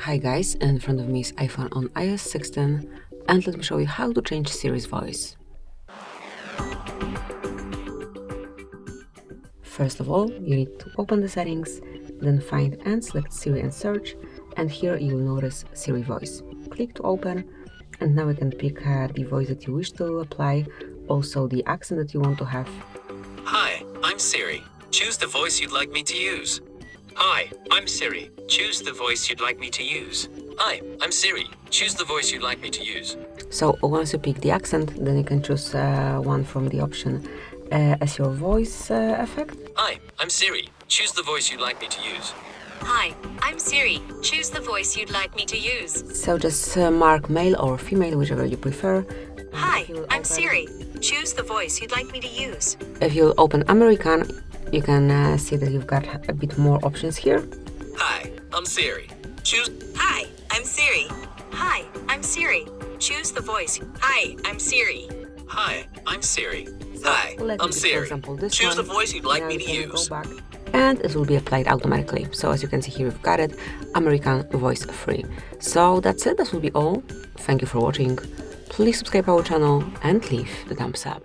Hi guys, in front of me is iPhone on iOS 16 and let me show you how to change Siri's voice. First of all, you need to open the settings, then find and select Siri and search, and here you will notice Siri voice. Click to open, and now you can pick the voice that you wish to apply, also the accent that you want to have. Hi, I'm Siri. Choose the voice you'd like me to use. Hi, I'm Siri. Choose the voice you'd like me to use. Hi, I'm Siri. Choose the voice you'd like me to use. So once you pick the accent, then you can choose one from the option as your voice effect. Hi, I'm Siri. Choose the voice you'd like me to use. Hi, I'm Siri. Choose the voice you'd like me to use. So just mark male or female, whichever you prefer. Hi, I'm Siri. Choose the voice you'd like me to use. If you open American, you can see that you've got a bit more options here. Hi, I'm Siri. Choose. Hi, I'm Siri. Hi, I'm Siri. Choose the voice. Hi, I'm Siri. Hi, I'm Siri. Hi, Let me I'm pick, for Siri. example, this Choose the one. voice you'd like Now me you to can use. go back, and it will be applied automatically. So as you can see here, we've got it, American voice free. So that's it, that will be all. Thank you for watching. Please subscribe our channel and leave the thumbs up.